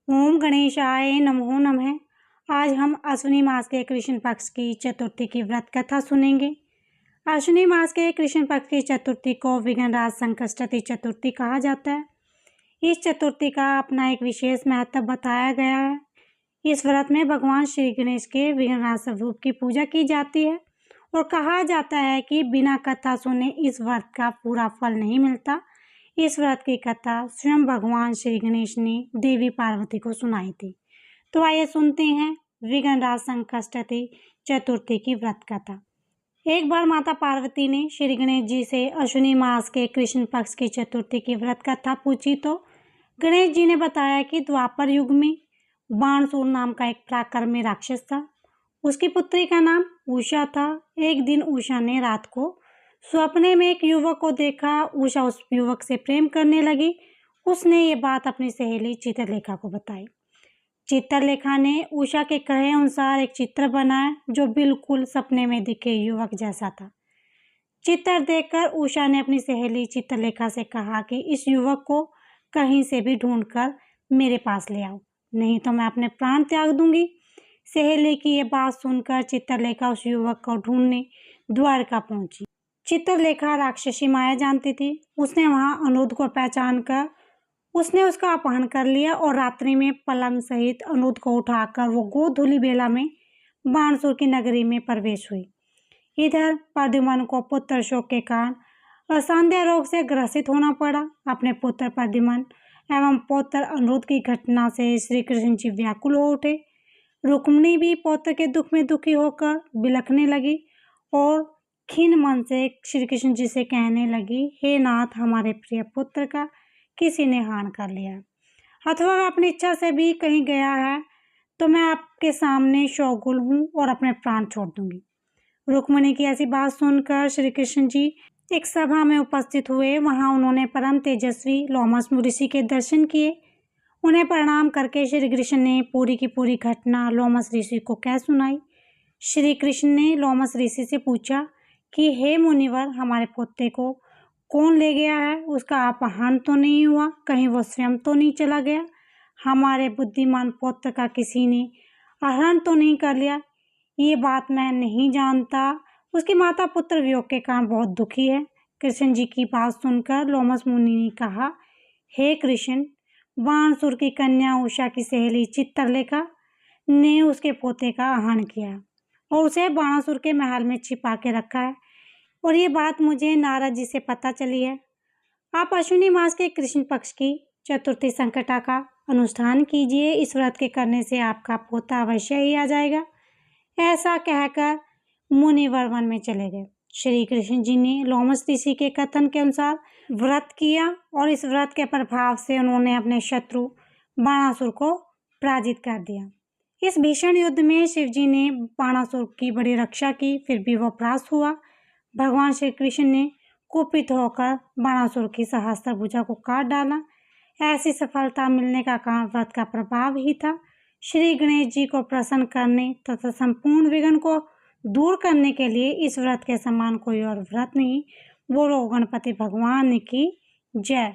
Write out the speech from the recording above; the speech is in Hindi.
ओम गणेशाय नमो नमः। आज हम अश्विनी मास के कृष्ण पक्ष की चतुर्थी की व्रत कथा सुनेंगे। अश्विनी मास के कृष्ण पक्ष की चतुर्थी को विघ्नराज संकष्टी चतुर्थी कहा जाता है। इस चतुर्थी का अपना एक विशेष महत्व बताया गया है। इस व्रत में भगवान श्री गणेश के विघ्नराज स्वरूप की पूजा की जाती है और कहा जाता है कि बिना कथा सुने इस व्रत का पूरा फल नहीं मिलता। इस व्रत की कथा स्वयं भगवान श्री गणेश ने देवी पार्वती को सुनाई थी। तो आइए सुनते हैं विघ्नराज संकष्टी चतुर्थी की व्रत कथा। एक बार माता पार्वती ने श्री गणेश जी से अश्विनी मास के कृष्ण पक्ष की चतुर्थी की व्रत कथा पूछी तो गणेश जी ने बताया कि द्वापर युग में बाणसूर नाम का एक पराक्रमी राक्षस था। उसकी पुत्री का नाम उषा था। एक दिन उषा ने रात को स्वप्ने में एक युवक को देखा। उषा उस युवक से प्रेम करने लगी। उसने ये बात अपनी सहेली चित्रलेखा को बताई। चित्रलेखा ने उषा के कहे अनुसार एक चित्र बनाया जो बिल्कुल सपने में दिखे युवक जैसा था। चित्र देखकर उषा ने अपनी सहेली चित्रलेखा से कहा कि इस युवक को कहीं से भी ढूंढकर मेरे पास ले आओ, नहीं तो मैं अपने प्राण त्याग दूंगी। सहेली की ये बात सुनकर चित्रलेखा उस युवक को ढूंढने द्वारका पहुंची। चित्रलेखा राक्षसी माया जानती थी। उसने वहां अनुज को पहचान कर उसने उसका अपहरण कर लिया और रात्रि में पलंग सहित अनुज को उठाकर वो गोधूली बेला में बाणसूर की नगरी में प्रवेश हुई। इधर प्रद्युम्न को पुत्र शोक के कारण असंध्या रोग से ग्रसित होना पड़ा। अपने पुत्र प्रद्युम्न एवं पौत्र अनुज की घटना से श्री कृष्ण जी व्याकुल हो उठे। रुक्मिणी भी पौत्र के दुख में दुखी होकर बिलखने लगी और खिन्न मन से श्री कृष्ण जी से कहने लगी, हे नाथ, हमारे प्रिय पुत्र का किसी ने हरण कर लिया, अथवा वह अपनी इच्छा से भी कहीं गया है तो मैं आपके सामने शोगुल हूँ और अपने प्राण छोड़ दूंगी। रुक्मिणी की ऐसी बात सुनकर श्री कृष्ण जी एक सभा में उपस्थित हुए। वहां उन्होंने परम तेजस्वी लोमस ऋषि के दर्शन किए। उन्हें प्रणाम करके श्री कृष्ण ने पूरी की पूरी घटना लोमस ऋषि को कह सुनाई। श्री कृष्ण ने लोमस ऋषि से पूछा कि हे मुनिवर, हमारे पोते को कौन ले गया है? उसका अपहरण तो नहीं हुआ? कहीं वो स्वयं तो नहीं चला गया? हमारे बुद्धिमान पुत्र का किसी ने अपहरण तो नहीं कर लिया? ये बात मैं नहीं जानता। उसकी माता पुत्र वियोग के कारण बहुत दुखी है। कृष्ण जी की बात सुनकर लोमस मुनि ने कहा, हे कृष्ण, बाणसूर की कन्या उषा की सहेली चित्रलेखा ने उसके पोते का अपहरण किया और उसे बाणासुर के महल में छिपा के रखा है और ये बात मुझे नारद जी से पता चली है। आप अश्विनी मास के कृष्ण पक्ष की चतुर्थी संकटा का अनुष्ठान कीजिए। इस व्रत के करने से आपका पोता अवश्य ही आ जाएगा। ऐसा कहकर मुनिवर वन में चले गए। श्री कृष्ण जी ने लोमस ऋषि के कथन के अनुसार व्रत किया और इस व्रत के प्रभाव से उन्होंने अपने शत्रु बाणासुर को पराजित कर दिया। इस भीषण युद्ध में शिव जी ने बाणासुर की बड़ी रक्षा की, फिर भी वह परास्त हुआ। भगवान श्री कृष्ण ने कुपित होकर बाणासुर की सहस्त्र भुजा को काट डाला। ऐसी सफलता मिलने का कारण व्रत का प्रभाव ही था। श्री गणेश जी को प्रसन्न करने तथा संपूर्ण विघ्न को दूर करने के लिए इस व्रत के समान कोई और व्रत नहीं। बोलो गणपति भगवान की जय।